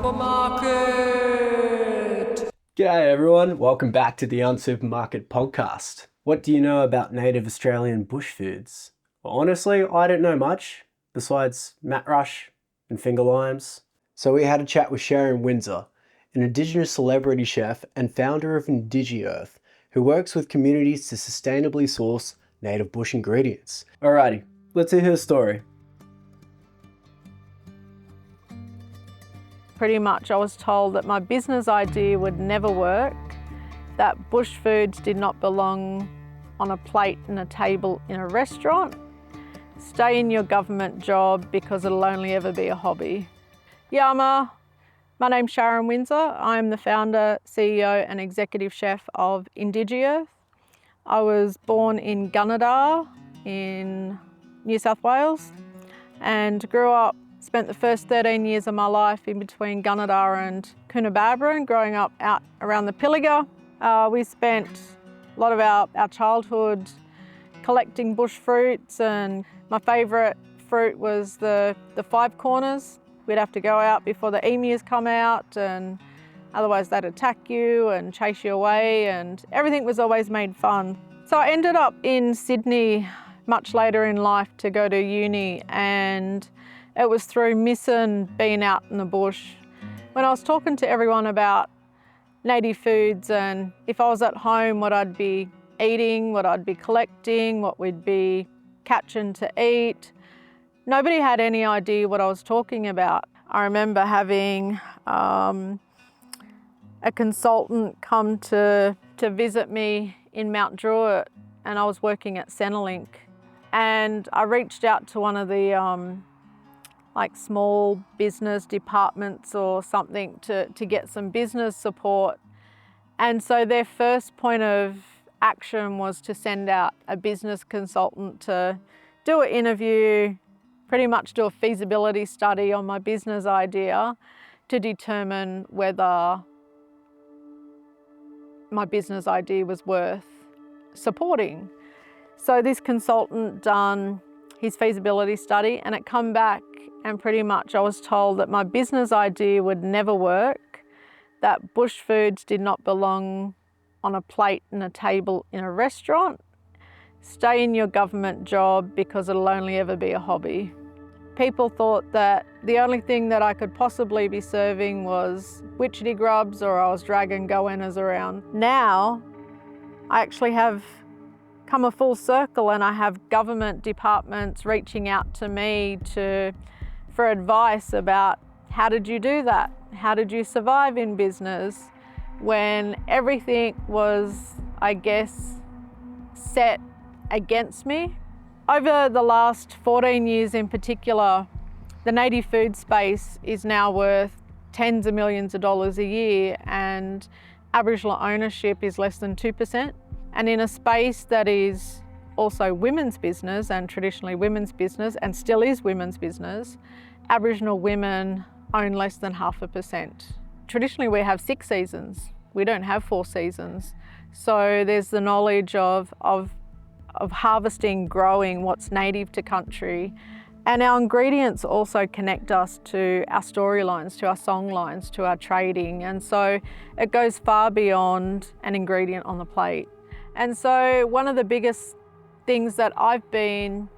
Unsupermarket! G'day everyone, welcome back to the Unsupermarket Podcast. What do you know about native Australian bush foods? Well, honestly, I don't know much, besides mat rush and finger limes. So we had a chat with Sharon Windsor, an Indigenous celebrity chef and founder of Indigiearth, who works with communities to sustainably source native bush ingredients. Alrighty, let's hear her story. Pretty much I was told that my business idea would never work, that bush foods did not belong on a plate and a table in a restaurant. Stay in your government job because it'll only ever be a hobby. Yama, my name's Sharon Windsor. I'm the founder, CEO and executive chef of Indigiearth. I was born in Gunnedah in New South Wales and grew up. Spent the first 13 years of my life in between Gunnedah and Coonabarabran, growing up out around the Pilliga. We spent a lot of our childhood collecting bush fruits, and my favourite fruit was the five corners. We'd have to go out before the emus come out, and otherwise they'd attack you and chase you away, and everything was always made fun. So I ended up in Sydney much later in life to go to uni, and it was through missing being out in the bush. When I was talking to everyone about native foods and if I was at home, what I'd be eating, what I'd be collecting, what we'd be catching to eat, nobody had any idea what I was talking about. I remember having a consultant come to visit me in Mount Druitt, and I was working at Centrelink, and I reached out to one of the like small business departments or something to get some business support. And so their first point of action was to send out a business consultant to do an interview, pretty much do a feasibility study on my business idea to determine whether my business idea was worth supporting. So this consultant done his feasibility study, and it come back, and pretty much I was told that my business idea would never work, that bush foods did not belong on a plate and a table in a restaurant. Stay in your government job because it'll only ever be a hobby. People thought that the only thing that I could possibly be serving was witchetty grubs, or I was dragging goannas around. Now, I actually have come a full circle, and I have government departments reaching out to me for advice about how did you do that? How did you survive in business when everything was, I guess, set against me? Over the last 14 years in particular, the native food space is now worth tens of millions of dollars a year, and Aboriginal ownership is less than 2%. And in a space that is also women's business, and traditionally women's business, and still is women's business, Aboriginal women own less than 0.5%. Traditionally we have 6 seasons. We don't have 4 seasons. So there's the knowledge of harvesting, growing what's native to country. And our ingredients also connect us to our storylines, to our songlines, to our trading. And so it goes far beyond an ingredient on the plate. And so one of the biggest things that I've been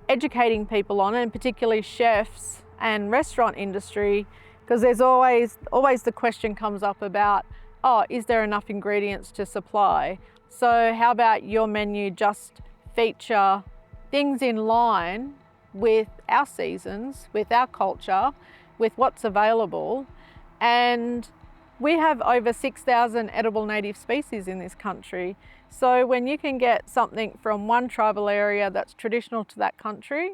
educating people on, and particularly chefs and restaurant industry, because there's always the question comes up about, oh, is there enough ingredients to supply? So how about your menu just feature things in line with our seasons, with our culture, with what's available? And we have over 6,000 edible native species in this country. So when you can get something from one tribal area that's traditional to that country,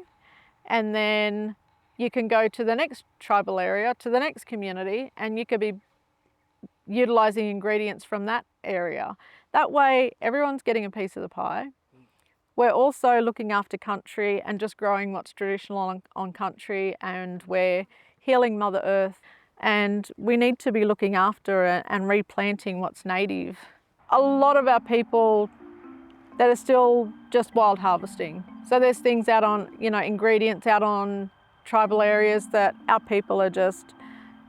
and then you can go to the next tribal area, to the next community, and you could be utilising ingredients from that area. That way, everyone's getting a piece of the pie. We're also looking after country and just growing what's traditional on country, and we're healing Mother Earth. And we need to be looking after it and replanting what's native. A lot of our people that are still just wild harvesting. So there's things out on, ingredients out on tribal areas that our people are just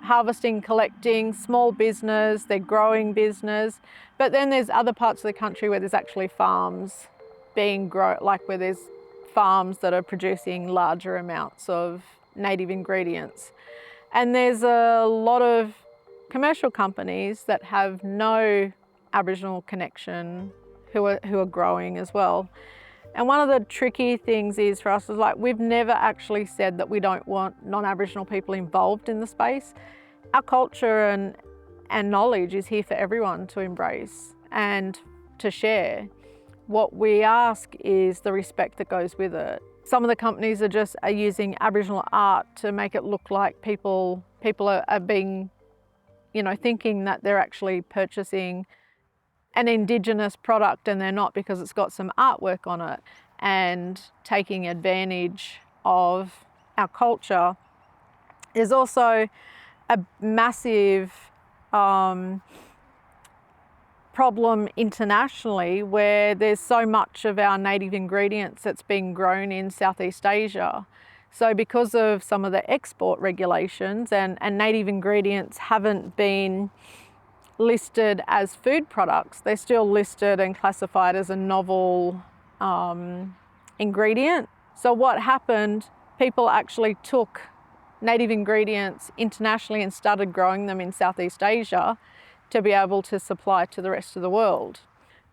harvesting, collecting, small business, they're growing business. But then there's other parts of the country where there's actually farms being grown, like where there's farms that are producing larger amounts of native ingredients. And there's a lot of commercial companies that have no Aboriginal connection who are growing as well. And one of the tricky things is for us is like, we've never actually said that we don't want non-Aboriginal people involved in the space. Our culture and knowledge is here for everyone to embrace and to share. What we ask is the respect that goes with it. Some of the companies are using Aboriginal art to make it look like people are being, thinking that they're actually purchasing an Indigenous product, and they're not, because it's got some artwork on it, and taking advantage of our culture. There's also a massive problem internationally where there's so much of our native ingredients that's being grown in Southeast Asia. So because of some of the export regulations and native ingredients haven't been listed as food products, they're still listed and classified as a novel ingredient. So what happened, people actually took native ingredients internationally and started growing them in Southeast Asia to be able to supply to the rest of the world.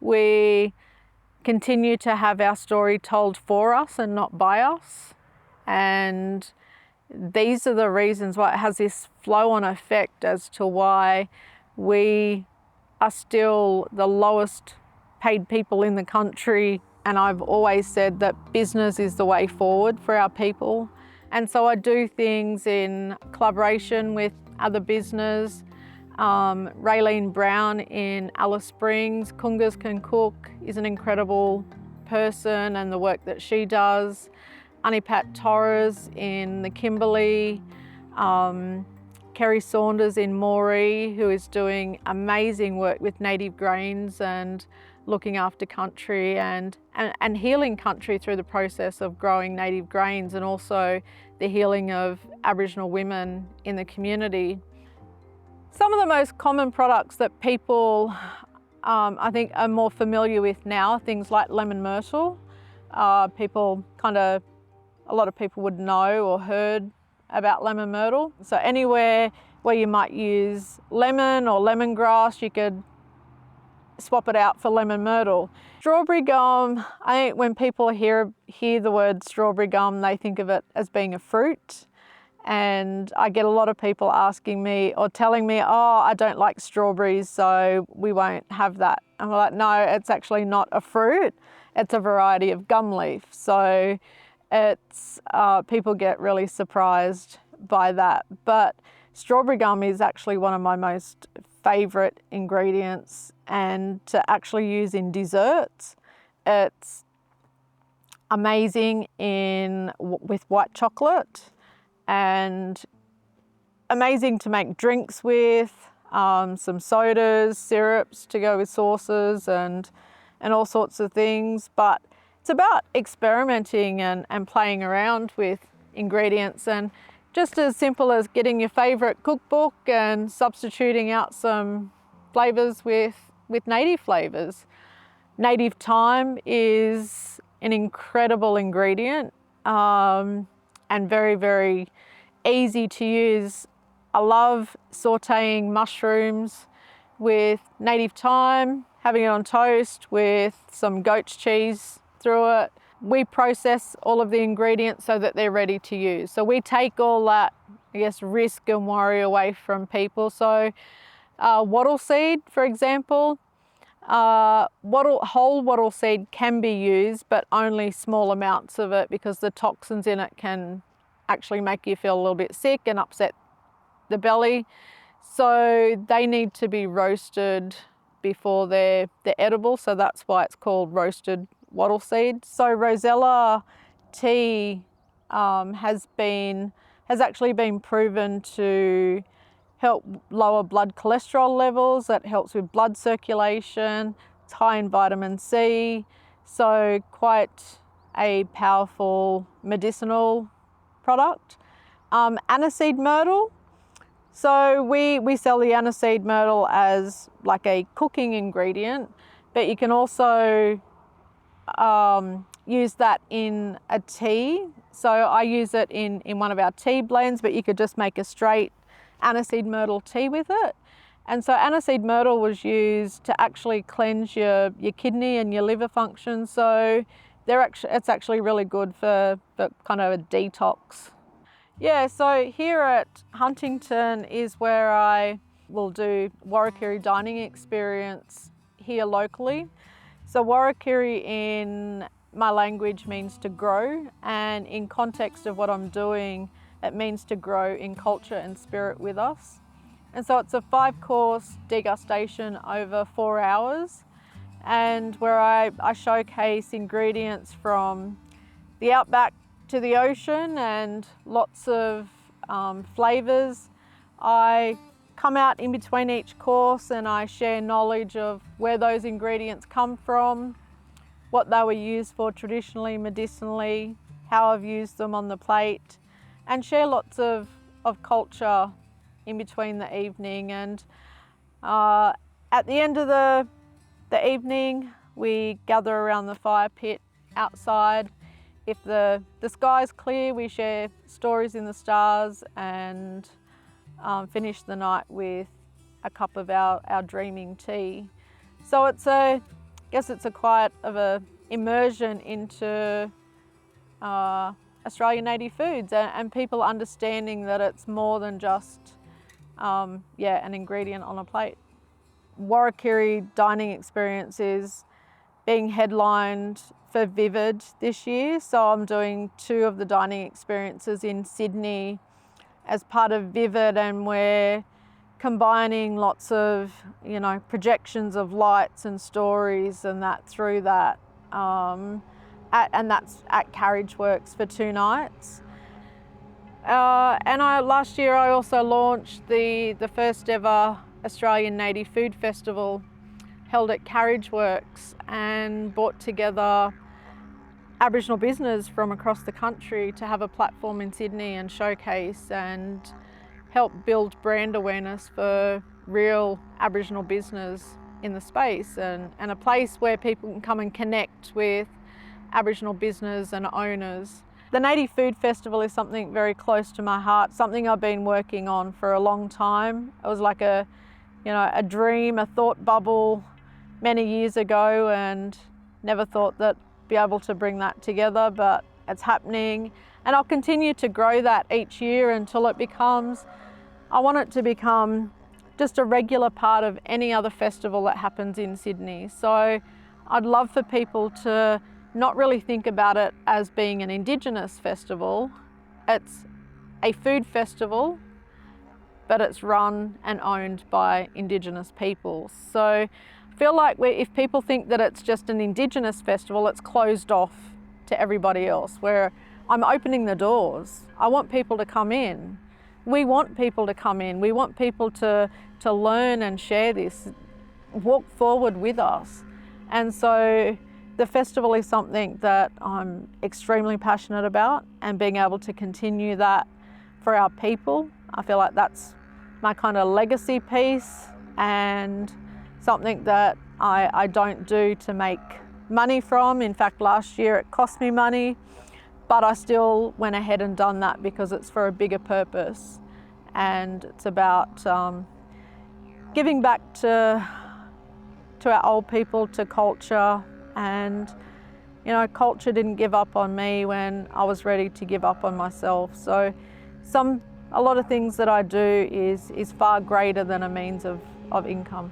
We continue to have our story told for us and not by us. And these are the reasons why it has this flow-on effect as to why we are still the lowest paid people in the country. And I've always said that business is the way forward for our people. And so I do things in collaboration with other business. Raylene Brown in Alice Springs, Kungas Can Cook, is an incredible person, and the work that she does. Anipat Torres in the Kimberley, Kerry Saunders in Moree, who is doing amazing work with native grains and looking after country and healing country through the process of growing native grains, and also the healing of Aboriginal women in the community. Some of the most common products that people I think are more familiar with now are things like lemon myrtle. A lot of people would know or heard about lemon myrtle. So anywhere where you might use lemon or lemongrass, you could swap it out for lemon myrtle. Strawberry gum, I think when people hear the word strawberry gum, they think of it as being a fruit. And I get a lot of people asking me or telling me, oh, I don't like strawberries, so we won't have that. And we're like, no, it's actually not a fruit. It's a variety of gum leaf. So it's people get really surprised by that. But strawberry gum is actually one of my most favourite ingredients, and to actually use in desserts. It's amazing with white chocolate, and amazing to make drinks with, some sodas, syrups to go with sauces and all sorts of things. But it's about experimenting and playing around with ingredients, and just as simple as getting your favourite cookbook and substituting out some flavours with native flavours. Native thyme is an incredible ingredient, and very, very easy to use. I love sautéing mushrooms with native thyme, having it on toast with some goat's cheese through it. We process all of the ingredients so that they're ready to use. So we take all that, risk and worry away from people. So wattle seed, for example, whole wattle seed can be used, but only small amounts of it, because the toxins in it can actually make you feel a little bit sick and upset the belly. So they need to be roasted before they're edible. So that's why it's called roasted wattle seed. So Rosella tea has actually been proven to help lower blood cholesterol levels. It helps with blood circulation. It's high in vitamin C, so quite a powerful medicinal product. Aniseed myrtle, So we sell the aniseed myrtle as like a cooking ingredient, but you can also use that in a tea. So I use it in one of our tea blends, but you could just make a straight aniseed myrtle tea with it. And so aniseed myrtle was used to actually cleanse your kidney and your liver function. So it's actually really good for kind of a detox. Yeah, so here at Huntington is where I will do Warrakiri Dining Experience here locally. So Warrakiri in my language means to grow, and in context of what I'm doing, it means to grow in culture and spirit with us. And so it's a 5-course degustation over 4 hours, and where I showcase ingredients from the outback to the ocean and lots of flavours. I come out in between each course and I share knowledge of where those ingredients come from, what they were used for traditionally, medicinally, how I've used them on the plate, and share lots of culture in between the evening. And at the end of the evening, we gather around the fire pit outside. If the sky's clear, we share stories in the stars and finish the night with a cup of our dreaming tea. So it's a quite of a immersion into Australian native foods and people understanding that it's more than just an ingredient on a plate. Warrakiri Dining Experiences being headlined for Vivid this year. So I'm doing 2 of the dining experiences in Sydney as part of Vivid, and we're combining lots of, projections of lights and stories and that through that. And that's at Carriage Works for 2 nights. And last year I also launched the first ever Australian Native Food Festival held at Carriage Works, and brought together Aboriginal business from across the country to have a platform in Sydney and showcase and help build brand awareness for real Aboriginal business in the space, and a place where people can come and connect with Aboriginal business and owners. The Native Food Festival is something very close to my heart, something I've been working on for a long time. It was like a dream, a thought bubble many years ago, and never thought that I'd be able to bring that together, but it's happening. And I'll continue to grow that each year until I want it to become just a regular part of any other festival that happens in Sydney. So I'd love for people to not really think about it as being an Indigenous festival. It's a food festival, but it's run and owned by Indigenous people. So I feel like if people think that it's just an Indigenous festival, it's closed off to everybody else, where I'm opening the doors. I want people to come in. We want people to come in. We want people to learn and share this, walk forward with us. And so the festival is something that I'm extremely passionate about, and being able to continue that for our people. I feel like that's my kind of legacy piece, and something that I don't do to make money from. In fact, last year it cost me money, but I still went ahead and done that because it's for a bigger purpose, and it's about giving back to our old people, to culture. And culture didn't give up on me when I was ready to give up on myself. So a lot of things that I do is far greater than a means of income.